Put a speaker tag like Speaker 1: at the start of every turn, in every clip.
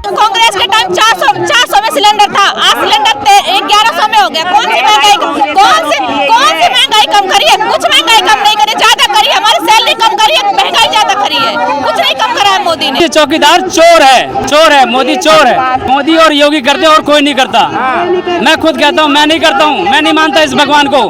Speaker 1: कांग्रेस के टाइम 400 में सिलेंडर था, आज सिलेंडर 1100 में हो गया। कौन सी महंगाई कम करी है? कुछ महंगाई कम नहीं करी, ज्यादा करी है। हमारी सैलरी कम करी है, महंगाई ज्यादा करी है, कुछ नहीं कम करा है मोदी ने।
Speaker 2: चौकीदार चोर है, मोदी चोर है। मोदी और योगी करते और कोई नहीं करता। मैं खुद कहता हूँ, मैं नहीं करता हूँ, मैं नहीं मानता इस भगवान को,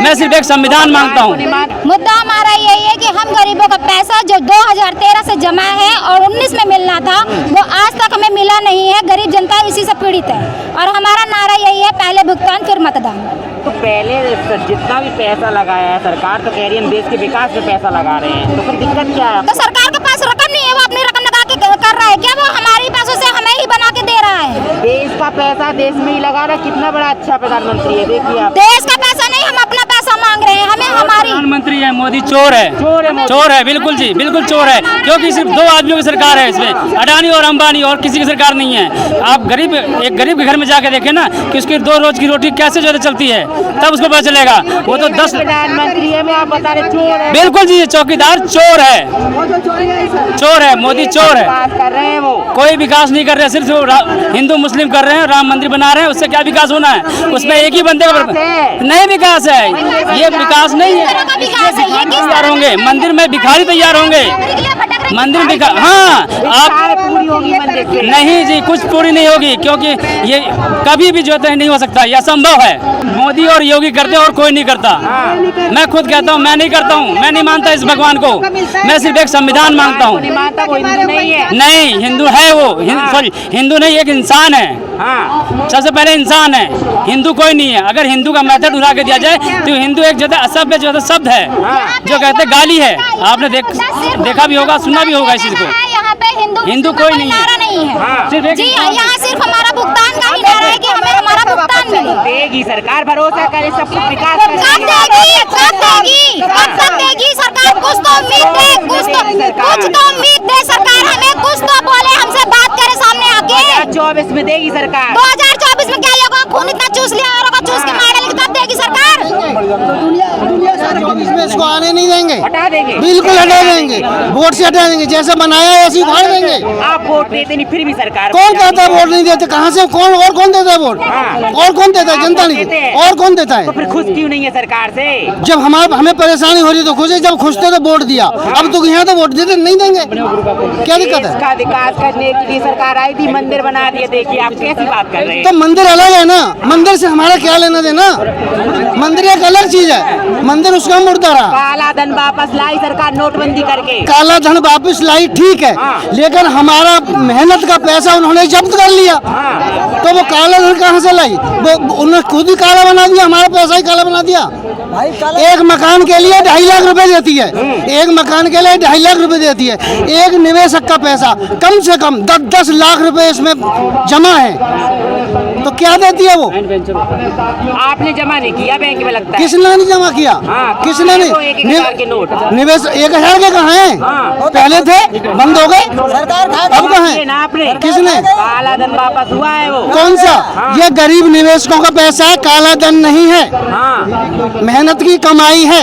Speaker 2: मैं सिर्फ एक संविधान मांगता हूँ।
Speaker 3: मुद्दा हमारा यही है कि हम गरीबों का पैसा जो 2013 से जमा है और 19 में मिलना था, वो आज तक हमें मिला नहीं है। गरीब जनता इसी से पीड़ित है और हमारा नारा यही है, पहले भुगतान फिर मतदान।
Speaker 4: तो पहले जितना भी पैसा लगाया है सरकार, तो कह रही है देश के विकास में पैसा लगा रहे हैं, तो फिर दिक्कत क्या है?
Speaker 3: तो सरकार के पास रकम नहीं है, वो अपनी रकम लगा के कर रहा है क्या? वो हमारी पैसों से हमें ही बना के दे रहा है।
Speaker 4: देश का पैसा देश में ही लगा रहा है। कितना बड़ा अच्छा प्रधानमंत्री है, देखिए आप।
Speaker 3: देश का पैसा नहीं, हम अपना पैसा मांग रहे हैं, हमें हमारी।
Speaker 2: प्रधानमंत्री है मोदी, चोर है, बिल्कुल जी, बिल्कुल चोर है। क्योंकि सिर्फ 2 आदमियों की सरकार है इसमें, अडानी और अंबानी, और किसी की सरकार नहीं है। आप एक गरीब के घर में जाके देखें ना कि उसकी 2 रोज की रोटी कैसे ज्यादा चलती है, तब उसको पता चलेगा। वो तो 10
Speaker 4: प्रधानमंत्री है, वो आप बता रहे चोर है।
Speaker 2: बिल्कुल जी, चौकीदार चोर है, मोदी चोर है।
Speaker 4: कर रहे हैं वो,
Speaker 2: कोई विकास नहीं कर रहे, सिर्फ हिंदू मुस्लिम कर रहे हैं, राम मंदिर बना रहे हैं। उससे क्या विकास होना है? उसमें एक ही बंदे का नहीं विकास है, ये विकास नहीं है। तैयार होंगे मंदिर में, भिखारी तैयार होंगे मंदिर में। हाँ, आप
Speaker 4: पूरी होगी मंदिर से?
Speaker 2: नहीं जी, कुछ पूरी नहीं होगी, क्योंकि ये कभी भी जो है नहीं हो सकता, यह असंभव है। मोदी और योगी करते और कोई नहीं करता। मैं खुद कहता हूँ, मैं नहीं करता हूँ, मैं नहीं मानता इस भगवान को, मैं सिर्फ एक संविधान मांगता हूँ। नहीं, हिंदू है वो, सॉरी हिंदू नहीं, एक इंसान है। सबसे पहले इंसान है, हिंदू कोई नहीं है। अगर हिंदू का मेथड उठा के दिया जाए तो हिंदू एक जो है असभ्य जो है शब्द है, जो कहते गाली है। आपने देखा भी होगा, सुना भी होगा इस चीज को।
Speaker 3: यहाँ पे
Speaker 2: हिंदू कोई नहीं है,
Speaker 3: जी, यहाँ सिर्फ हमारा भुगतान का ही नारा है कि हमें हमारा भुगतान मिले।
Speaker 4: देगी सरकार, भरोसा करे, सब कुछ विकास
Speaker 3: कब देगी सरकार? कुछ तो उम्मीद दे, कुछ तो उम्मीद दे सरकार हमें, कुछ तो बोले, हमसे बात करे सामने आके।
Speaker 4: 2024 में देगी सरकार।
Speaker 3: 2024 में क्या होगा? खून इतना चूस लिया और चूस के मार डालेंगे, तब देगी सरकार।
Speaker 5: दुनिया इसको आने नहीं देंगे,
Speaker 4: हटा देंगे,
Speaker 5: बिल्कुल हटा देंगे, वोट से हटा देंगे। जैसे बनाया है वैसे उखाड़ देंगे।
Speaker 4: आप वोट देते नहीं, फिर भी सरकार
Speaker 5: कौन कहता है वोट नहीं देते? कहाँ से कौन देता है वोट? और कौन देता है? जनता नहीं देती। और कौन देता है?
Speaker 4: तो फिर खुश क्यों नहीं है सरकार से?
Speaker 5: जब हमें परेशानी हो रही तो खुश है, जब खुश थे तो वोट दिया। अब तो यहाँ तो वोट देते नहीं देंगे, क्या दिक्कत है?
Speaker 4: इसका विकास करने के लिए सरकार आई थी, मंदिर बना दिए। देखिए आप कैसी बात कर रहे हैं।
Speaker 5: तो मंदिर अलग है ना, मंदिर से हमारा क्या लेना देना? मंदिर एक अलग चीज है, मंदिर उसका मुर्दा रहा।
Speaker 4: काला धन वापस लाई सरकार, नोटबंदी करके।
Speaker 5: काला धन वापस लाई, ठीक है, लेकिन हमारा मेहनत का पैसा उन्होंने जब्त कर लिया। तो वो काला धन कहाँ से लाई? वो उन्होंने खुद ही काला बना दिया, हमारा पैसा ही काला बना दिया। एक मकान के लिए 2.5 लाख रुपए देती है, एक मकान के लिए 2.5 लाख रुपए देती है। एक निवेशक का पैसा कम से कम 10-10 लाख रुपए इसमें जमा है, तो क्या देती है वो?
Speaker 4: आपने जमा नहीं किया बैंक में, लगता है।
Speaker 5: किसने नहीं जमा किया? किसने नहीं?
Speaker 4: 1,000 के नोट
Speaker 5: निवेश 1,000 के कहाँ हैं? पहले थे, बंद हो गए, अब कहाँ हैं? किसने?
Speaker 4: काला धन वापस हुआ है वो।
Speaker 5: कौन सा? ये गरीब निवेशकों का पैसा है, काला धन नहीं है। मेहनत की कमाई है,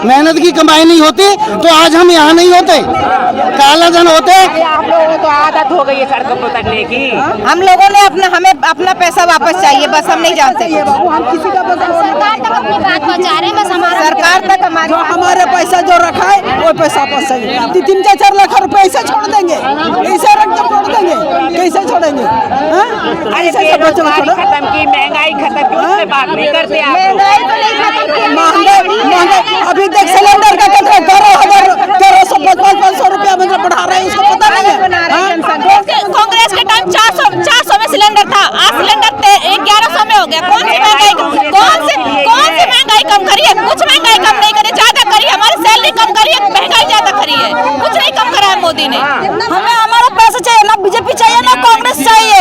Speaker 5: मेहनत की कमाई नहीं होती तो आज हम यहाँ नहीं होते। काला धन होते।
Speaker 4: आप लोगों को तो आदत हो गई है सड़कों पर उतरने की।
Speaker 1: हम लोगों ने हमें अपना पैसा वापस चाहिए, बस हम नहीं जानते।
Speaker 3: हम किसी का सरकार तक अपनी बात पहुँचा रहे हैं, बस हमारा
Speaker 1: सरकार तक
Speaker 6: हमारे पैसा जो रखा है वो पैसा वापस चाहिए। 3-4 लाख रुपए ऐसे छोड़ देंगे, ऐसे रख के छोड़ देंगे, कैसे छोड़ेंगे?
Speaker 4: खत्म की, महंगाई खत्म की, उससे बात नहीं करते आप।
Speaker 6: महंगाई अभी देख, सिलेंडर का कितना 13,500 रुपया मतलब बढ़ा रहे हैं, इसको पता नहीं है।
Speaker 1: कांग्रेस के टाइम 400 में सिलेंडर था, आज सिलेंडर 1100 में हो गया। कौन सी महंगाई कम करी है? कुछ महंगाई कम नहीं करी, ज्यादा करी है। हमारी सैलरी कम करी है, महंगाई ज्यादा करी है, कुछ नहीं कम करा है मोदी ने।
Speaker 6: हमें हमारा पैसा चाहिए, ना बीजेपी चाहिए ना कांग्रेस चाहिए।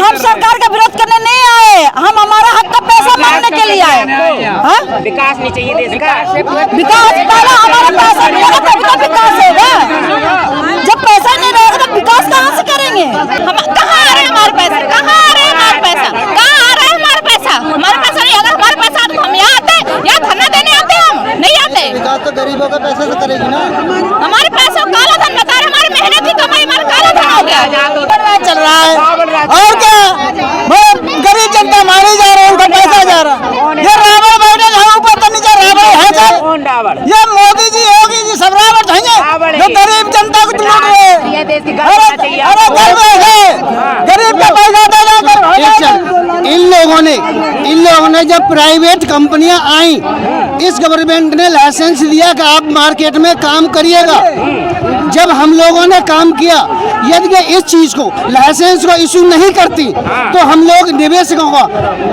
Speaker 6: हम सरकार का विरोध करने नहीं आए, हम हमारा हक का पैसा मांगने के लिए आए।
Speaker 4: विकास नहीं चाहिए देश का?
Speaker 6: विकास पहले हमारा पैसा मिलेगा तभी तो विकास होगा। जब पैसा नहीं रहेगा तो विकास कहाँ से करेंगे?
Speaker 1: हम कहाँ आ रहे हैं हमारे पैसे? कहाँ आ रहे हैं हमारे पैसा? कहाँ आ रहा है हमारा पैसा? हमारा पैसा नहीं, अगर हमारे पैसा तो हम यहाँ आते, यहाँ धरना देने आते, हम नहीं आते।
Speaker 5: विकास तो गरीबों का पैसे से करेगी ना।
Speaker 1: हमारे पैसा काला धन बता रहे, हमारी मेहनत की कमाई हमारा काला धन हो गया।
Speaker 6: गरीब जनता को लूट रहे हैं।
Speaker 4: ये देश की गरीब चाहिए
Speaker 6: अरे कर रहे हैं, गरीब का पैसा देगा।
Speaker 5: इन लोगों ने जब प्राइवेट कंपनियां आई, इस गवर्नमेंट ने लाइसेंस दिया कि आप मार्केट में काम करिएगा। जब हम लोगों ने काम किया, यदि इस चीज को लाइसेंस को इशू नहीं करती तो हम लोग निवेशकों का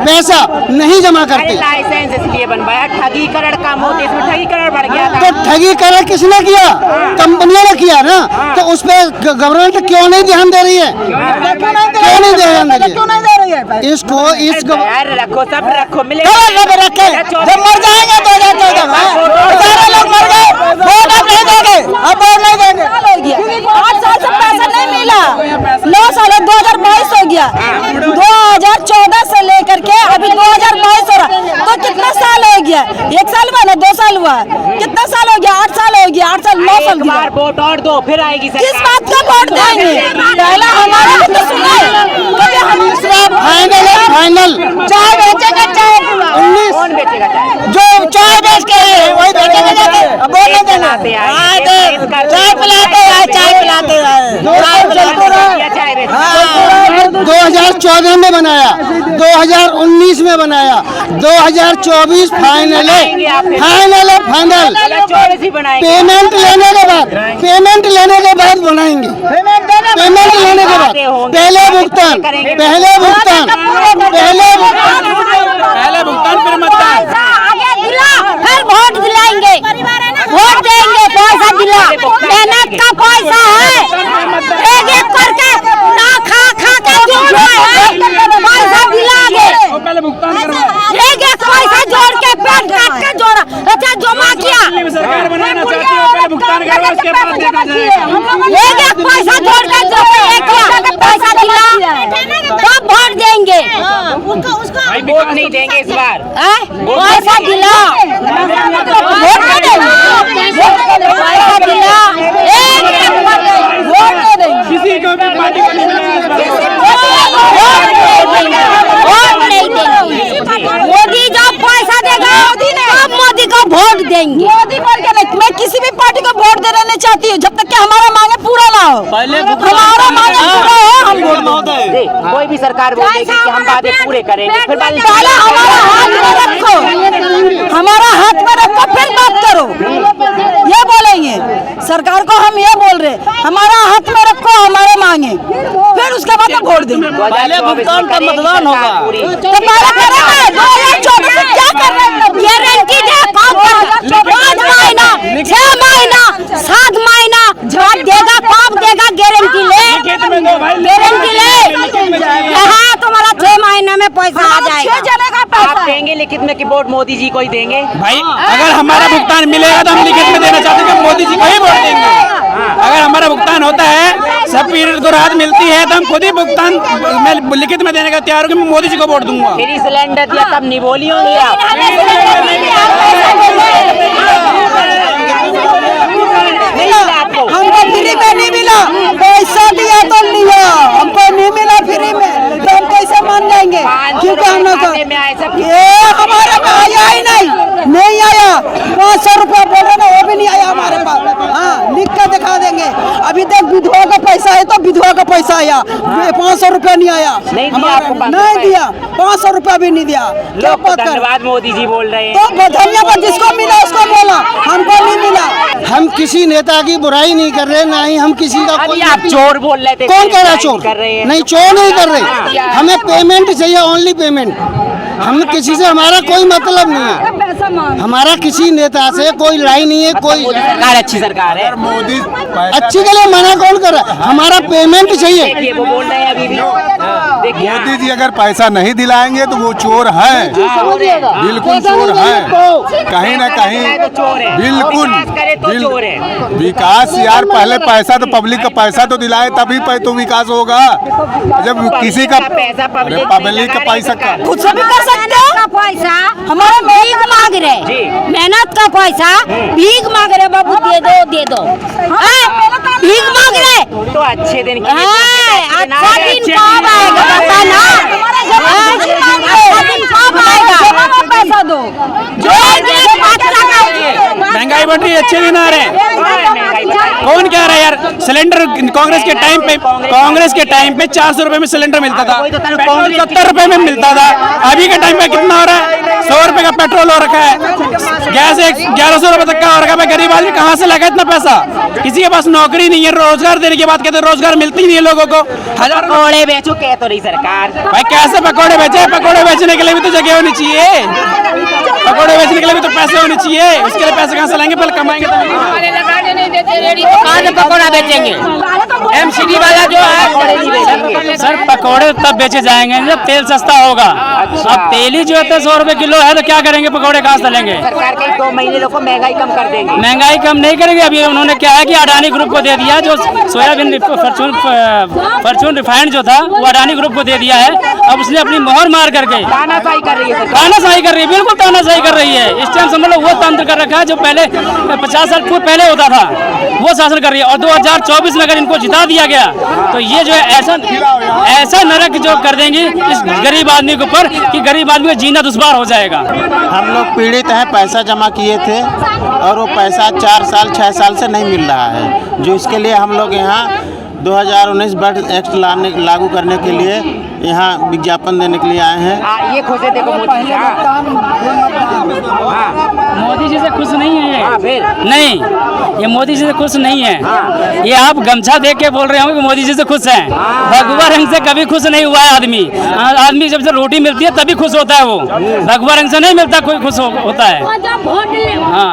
Speaker 5: पैसा नहीं जमा करते।
Speaker 4: लाइसेंस इसलिए बनवाया, ठगीकरण काम होते, इसमें ठगीकरण बढ़ गया था।
Speaker 5: तो ठगीकरण किसने किया? कंपनियों ने किया ना। तो उस पर गवर्नमेंट क्यों नहीं ध्यान दे रही है? क्यों नहीं ध्यान दे रही है? इसको
Speaker 4: रखो, सब रखो, मिलेगा।
Speaker 6: रखे जब मर जाएंगे 2014 में, सारे लोग मर गए, वोट अब नहीं देंगे, अब वोट नहीं देंगे। 8 साल से पैसा नहीं मिला, 9 साल 2022 हो गया, 2014 से लेकर के अभी 2022 हो रहा, तो कितना साल हो गया? 1 साल हुआ ना, 2 साल हुआ, कितना साल हो गया? 8 साल हो गया, 8 साल 9 साल
Speaker 4: बार वोट और दो, फिर आएगी सरकार।
Speaker 6: किस बात का वोट देंगे? पहला हमारा तो सुना
Speaker 5: फाइनल
Speaker 6: चाय बेचेगा, चाय 19
Speaker 4: कौन बेचेगा चाय?
Speaker 6: जो चाय बेच के वही बेचेगा जाके। अब वोट नहीं देना, चाय पिलाते हैं, चाय पिलाते हैं, चाय पिलाते हैं।
Speaker 5: 2014 में बनाया, 2019 में बनाया, 2024 फाइनल है, फाइनल है, फाइनल। पेमेंट लेने के बाद बनाएंगे, पेमेंट लेने के बाद पहले भुगतान
Speaker 2: फिर मतदान।
Speaker 3: आगे दिला, फिर वोट दिलाएंगे, वोट देंगे, पैसा दिला, मेहनत का पैसा है, एक एक करके ना खा के जो है पैसा दिलाएंगे,
Speaker 2: पहले भुगतान करवाओ।
Speaker 3: एक एक पैसा जोड़ के पेट काट के जोड़ा, अच्छा जमा किया,
Speaker 2: सरकार बनाना चाहती हो, पहले भुगतान करवाओ, उसके बाद देखा जाएगा।
Speaker 3: एक एक पैसा जोड़ के जो पैसा दिला, तब वोट देंगे।
Speaker 4: भाई वोट नहीं देंगे इस बार।
Speaker 3: पैसा दिला, वोट नहीं देंगे, पैसा दिला, वोट नहीं देंगे,
Speaker 2: किसी को भी पार्टी को नहीं मिलेगा इस बार।
Speaker 3: वोट नहीं देंगे। मोदी जब पैसा देगा तब मोदी को वोट देंगे।
Speaker 6: मोदी बोल के नहीं, मैं किसी भी पार्टी को वोट देना नहीं चाहती हूँ, जब तक कि हमारा मांगे पूरा ना हो। हमारा मांगे पूरा हो, हम वोट देंगे।
Speaker 4: कोई भी सरकार बोलेगी कि हम वादे पूरे करेंगे, फिर
Speaker 6: पहले हमारा हाथ में रखो, हमारा हाथ में रखो, फिर बात करो, ये बोलेंगे सरकार को। हम ये बोल रहे, हमारा हाथ में रखो, हमारे मांगे, फिर उसके बाद हम वोट देंगे।
Speaker 2: पहले भुगतान का मतदान होगा।
Speaker 6: तो पहले करेंगे, 2024 से क्या कर रहे हैं?
Speaker 3: गारंटी दे, 5 महीना, 6 महीना, 7 महीना जब देगा कब देगा, गारंटी ले, गारंटी ले। हाँ, तुम्हारा 6 महीना में पैसा आ जाएगा।
Speaker 6: 6 जने का
Speaker 4: आप
Speaker 6: पैसा
Speaker 4: देंगे लिखित में कि वोट मोदी जी को ही देंगे?
Speaker 2: भाई अगर हमारा भुगतान मिलेगा तो हम लिखित में देना चाहते हैं कि मोदी जी को ही वोट देंगे। अगर हमारा भुगतान होता है, सब पीरियड को राहत मिलती है, तो हम खुद ही भुगतान मैं लिखित में देने का तैयार हूँ कि मैं मोदी जी को वोट दूंगा।
Speaker 4: फ्री सिलेंडर दिया तब नहीं बोली होंगी आप।
Speaker 6: हमको फ्री में नहीं मिला, पैसा दिया तो लिया, हमको नहीं मिला फ्री में, तो हम कैसे मान जाएंगे? क्योंकि हम ये हमारे में आया ही नहीं आया। 500 रुपया बोल रहे ना, वो भी नहीं आया हमारे पास। हाँ, लिख कर दिखा देंगे। अभी तक विधवा का पैसा है तो विधवा का पैसा आया, 500 रुपया नहीं आया,
Speaker 4: नहीं
Speaker 6: दिया 500 रुपया भी नहीं दिया। क्या
Speaker 4: लोग
Speaker 6: बात कर?
Speaker 4: धन्यवाद मोदी जी बोल रहे हैं।
Speaker 6: तो धन्यवाद जिसको मिला उसको बोला, हमको नहीं मिला।
Speaker 5: हम किसी नेता की बुराई नहीं कर रहे, ना ही हम किसी का
Speaker 4: अभी
Speaker 5: कोई
Speaker 4: आप चोर बोल रहे थे।
Speaker 5: कौन कह रहा है चोर?
Speaker 4: कर रहे हैं।
Speaker 5: नहीं, चोर नहीं कर रहे, हमें पेमेंट चाहिए, ओनली पेमेंट। हम किसी से हमारा कोई मतलब नहीं है, हमारा किसी नेता से कोई लड़ाई नहीं है। कोई
Speaker 4: सरकार अच्छी सरकार है।
Speaker 7: मोदी
Speaker 5: अच्छी के लिए मना कौन कर रहा है? हमारा पेमेंट चाहिए।
Speaker 4: देखिए वो बोल रहे हैं अभी भी। देखिए
Speaker 7: मोदी जी अगर पैसा नहीं दिलाएंगे तो वो चोर है, बिल्कुल चोर है, कहीं ना कहीं
Speaker 4: तो चोर है,
Speaker 7: बिल्कुल
Speaker 4: विकास करे तो चोर है।
Speaker 7: विकास यार, पहले पैसा तो पब्लिक का पैसा तो दिलाए तभी तो विकास होगा। जब किसी का
Speaker 4: पैसा
Speaker 7: पब्लिक का पैसा का
Speaker 6: कुछ भी कर सकते हो।
Speaker 3: का पैसा
Speaker 6: हमारा
Speaker 3: भीख मांग
Speaker 4: जी।
Speaker 3: रहे, मेहनत का पैसा भीख मांग रहे, बाबू दे दो दे दो, भीख मांग रहे।
Speaker 4: तो अच्छे दिन की
Speaker 3: अच्छा दिन कब आएगा बता ना, अच्छा दिन कब आएगा?
Speaker 6: पैसा दो,
Speaker 3: जो
Speaker 2: महंगाई बढ़ रही है, अच्छे दिन आ रहे हैं। कौन कह रहा है यार? सिलेंडर कांग्रेस के टाइम पे 400 रुपए में सिलेंडर मिलता था, 70 रुपए में मिलता था। अभी के टाइम पे कितना हो रहा है? 100 रुपए का पेट्रोल हो रखा है, गैस 1100 रुपए तक का हो रखा है। गरीब आदमी कहाँ से लगा इतना पैसा? किसी के पास नौकरी नहीं है, रोजगार देने की बात कहते हैं, रोजगार मिलती नहीं है लोगों को। हजार
Speaker 4: पकौड़े बेचो कह तो रही सरकार।
Speaker 2: भाई कैसे पकौड़े बेचे? पकौड़े बेचने के लिए भी तो जगह होनी चाहिए, पकौड़े बेचने के लिए भी तो पैसे होने चाहिए। उसके लिए पैसे कहाँ से लाएंगे? पहले कमाएंगे तो
Speaker 4: कहाँ से पकौड़ा बेचेंगे?
Speaker 2: एमसीडी वाला जो है सर, पकौड़े तब बेचे जाएंगे जब तेल सस्ता होगा। अब तेल ही जो है 100 रुपए किलो है, तो क्या करेंगे? पकौड़े कहाँ से लेंगे?
Speaker 4: सरकार के 2 महीने लोग को महंगाई कम कर देंगे।
Speaker 2: महंगाई कम नहीं करेंगे। अभी उन्होंने क्या है कि अडानी ग्रुप को दे दिया, जो सोयाबीन फॉर्चून रिफाइंड जो था वो अडानी ग्रुप को दे दिया है। अब उसने अपनी मोहर मार करके
Speaker 4: तानाशाही कर रही है सरकार।
Speaker 2: तानाशाही कर रही है, बिल्कुल तानाशाही कर रही है। इस टाइम समझ लो वो तंत्र कर रखा है जो पहले 50 साल पहले होता था, वो शासन कर रही है। और 2024 में अगर इनको जिता दिया गया तो ये जो है ऐसा नरक जो कर देंगी इस गरीब आदमी के ऊपर कि गरीब आदमी का जीना दुश्वार हो जाएगा।
Speaker 8: हम लोग पीड़ित हैं, पैसा जमा किए थे और वो पैसा 4 साल 6 साल से नहीं मिल रहा है। जो इसके लिए हम लोग यहाँ 2019 बजट एक्ट लागू करने के लिए यहाँ विज्ञापन देने के लिए आए हैं।
Speaker 4: ये खुश है, देखो मोदी जी।
Speaker 2: मोदी जी से खुश नहीं है ये।
Speaker 4: फिर
Speaker 2: नहीं, ये मोदी जी से खुश नहीं है। ये आप गमछा देख के बोल रहे हो कि मोदी जी से खुश हैं। भगवा रंग से कभी खुश नहीं हुआ है आदमी। आदमी जब से रोटी मिलती है तभी खुश होता है वो, भगवा रंग से नहीं मिलता कोई खुश होता है। हाँ,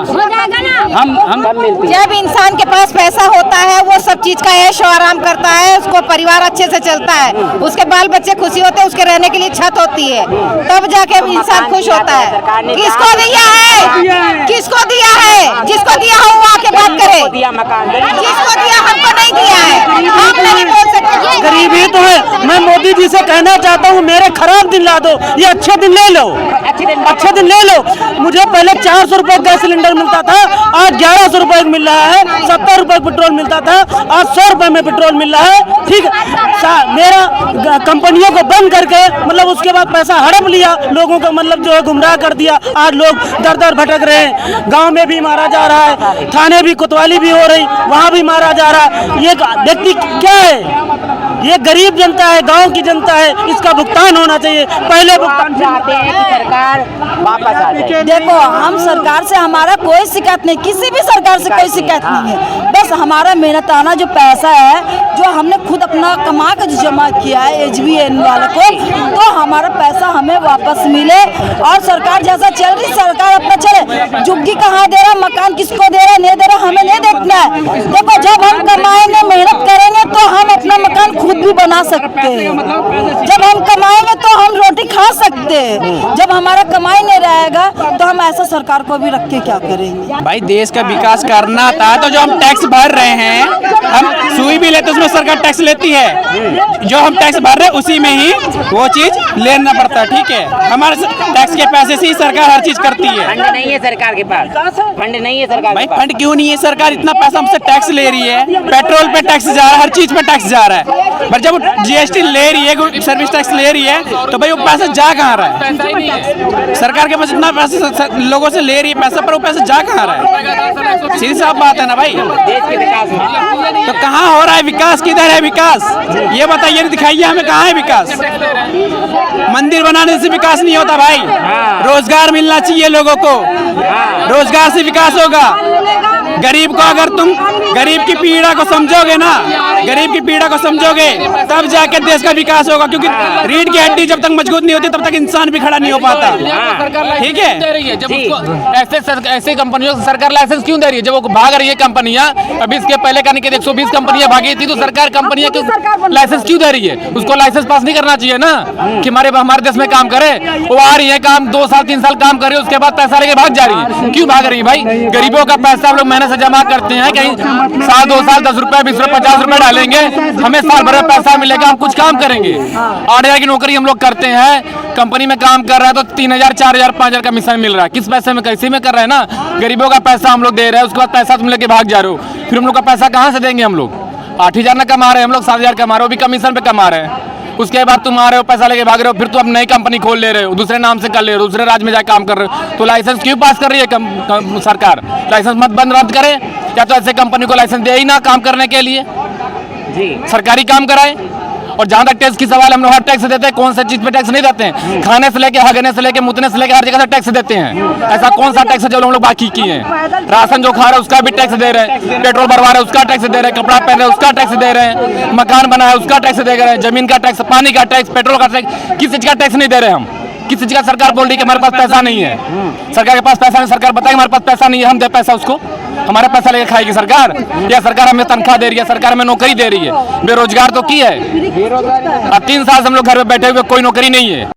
Speaker 2: हम
Speaker 1: जब इंसान के पास पैसा होता है वो सब चीज का ऐश और आराम करता है, उसको परिवार अच्छे से चलता है, उसके बाल बच्चे खुशी होते हैं, उसके रहने के लिए छत होती है, तब जाके इंसान खुश होता है। किसको दिया है? किसको दिया है? जिसको दिया हो वो आके बात करे। जिसको दिया हमको नहीं दिया है, हम नहीं बोल सकते।
Speaker 5: गरीबी तो है। मैं मोदी जी से कहना चाहता हूँ, मेरे खराब दिन ला दो, ये अच्छे दिन ले लो, अच्छे दिन ले लो। मुझे पहले 400 रुपए गैस सिलेंडर मिलता था, आज 1100 रुपए मिल रहा है। 70 रुपए पेट्रोल मिलता था, आज 100 रुपए में पेट्रोल मिल रहा है। ठीक मेरा कंपनियों को बंद करके मतलब उसके बाद पैसा हड़प लिया, लोगों को मतलब जो है गुमराह कर दिया। आज लोग दर दर भटक रहे हैं, गांव में भी मारा जा रहा है, थाने भी कोतवाली भी हो रही, वहाँ भी मारा जा रहा है। ये व्यक्ति क्या है? ये गरीब जनता है, गांव की जनता है, इसका भुगतान होना चाहिए। पहले भुगतान
Speaker 4: चाहते हैं कि सरकार वापस आ जाए।
Speaker 6: देखो, हम सरकार से हमारा कोई शिकायत नहीं, किसी भी सरकार से कोई शिकायत नहीं है। बस हमारा मेहनताना जो पैसा है, जो हमने खुद अपना कमा कर जो जमा किया है HBN वाले को, तो हमारा पैसा हमें वापस मिले। और सरकार जैसा चल रही सरकार अपना चले। झुग्गी कहाँ दे रहा, मकान किसको दे रहा, नहीं दे रहा, हमें नहीं देखना है। देखो, जब हम कमाएंगे, मेहनत करेंगे तो हम अपना मकान खुद भी बना सकते हैं। जब हम कमाएंगे तो हम रोटी खा सकते हैं। जब हमारा कमाई नहीं रहेगा तो हम ऐसा सरकार को भी रख के क्या करेंगे?
Speaker 2: भाई देश का विकास करना था तो जो हम टैक्स भर रहे हैं, हम सुई भी लेते उसमें सरकार टैक्स लेती है। जो हम टैक्स भर रहे हैं उसी में ही वो चीज लेना पड़ता है। ठीक है, हमारे टैक्स के पैसे से ही सरकार हर चीज करती है।
Speaker 4: फंड नहीं है सरकार के पास, फंड नहीं है सरकार
Speaker 2: भाई
Speaker 4: के पास।
Speaker 2: फंड क्यों नहीं है? सरकार इतना पैसा हमसे टैक्स ले रही है, पेट्रोल पे टैक्स जा रहा है, हर चीज पे टैक्स जा रहा है। पर जब GST ले रही है, सर्विस टैक्स ले रही है, तो भाई वो पैसा जा कहाँ रहा है? सरकार के पास इतना पैसा लोगों से ले रही है पैसा, पर वो पैसा जा कहाँ रहा है? सीधी साफ बात है ना भाई।
Speaker 4: देश के विकास में
Speaker 2: तो कहाँ हो रहा है विकास? किधर है विकास? ये बताइए, दिखाइए हमें कहाँ है विकास। मंदिर बनाने से विकास नहीं होता भाई, रोजगार मिलना चाहिए लोगों को, रोजगार से विकास होगा। गरीब को अगर तुम गरीब की पीड़ा को समझोगे ना, गरीब की पीड़ा को समझोगे, तब जाके देश का विकास होगा। क्योंकि रीढ़ की हड्डी जब तक मजबूत नहीं होती तब तक इंसान भी खड़ा नहीं हो पाता। ठीक है,
Speaker 9: जब उसको ऐसे कंपनियों से सरकार लाइसेंस क्यों दे रही है? जब वो भाग रही है कंपनियां, अभी इसके पहले कहने के 120 कंपनियां भागी थी, तो सरकार कंपनियां को लाइसेंस क्यों दे रही है? उसको लाइसेंस पास नहीं करना चाहिए ना कि हमारे देश में काम करे। वो आ रही है, काम 2 साल 3 साल काम करे, उसके बाद पैसा लेके भाग जा रही है। क्यों भाग रही है भाई? गरीबों का पैसा हम लोग मेहनत से जमा करते हैं, कहीं साल 2 साल 10 रुपए 20 रुपए 50 रुपए डालेंगे, हमें साल भर में पैसा मिलेगा, हम कुछ काम करेंगे। 8,000 की नौकरी हम लोग करते हैं, कंपनी में काम कर रहा है तो 3,000 4,000 5,000 का कमीशन मिल रहा है। किस पैसे में, कैसे में कर रहे हैं ना? गरीबों का पैसा हम लोग दे रहे हैं, उसके बाद पैसा तुम लेके भाग जा रहे हो, फिर हम लोग का पैसा कहाँ से देंगे? हम लोग 8,000 ना कमा रहे हैं, हम लोग 7,000 कमा रहे हो, भी कमीशन पे कमा रहे हैं। उसके बाद तुम आ रहे हो पैसा लेके भाग रहे हो, फिर तुम अब नई कंपनी खोल ले रहे हो, दूसरे नाम से कर ले रहे हो, दूसरे राज्य में जाकर काम कर रहे हो, तो लाइसेंस क्यों पास कर रही है सरकार? लाइसेंस मत बंद रद्द करे, या तो ऐसे कंपनी को लाइसेंस दे ही ना काम करने के लिए,
Speaker 4: जी
Speaker 9: सरकारी काम कराए। और जहाँ तक टैक्स की सवाल, हम लोग हर टैक्स देते हैं, कौन सा चीज पे टैक्स नहीं देते हैं? खाने से लेके, हगने से लेके, मुतने से लेके हर जगह से टैक्स देते हैं। ऐसा कौन सा टैक्स है जो हम लोग बाकी किए हैं? राशन जो खा रहे हैं उसका भी टैक्स दे रहे हैं, पेट्रोल भरवा रहे हैं उसका टैक्स दे रहे हैं, कपड़ा पहन रहे हैं उसका टैक्स दे रहे हैं, मकान बना है उसका टैक्स दे रहे हैं, जमीन का टैक्स, पानी का टैक्स, पेट्रोल का टैक्स, किस चीज का टैक्स नहीं दे रहे हम? किस चीज का सरकार बोल रही है कि हमारे पास पैसा नहीं है? सरकार के पास पैसा नहीं, सरकार बताए हमारे पास पैसा नहीं है, हम दे पैसा उसको, हमारा पैसा लेके खाएगी सरकार? या सरकार हमें तनख्वाह दे रही है, सरकार हमें नौकरी दे रही है? बेरोजगार तो की है, अब 3 साल से हम लोग घर में बैठे हुए, कोई नौकरी नहीं है।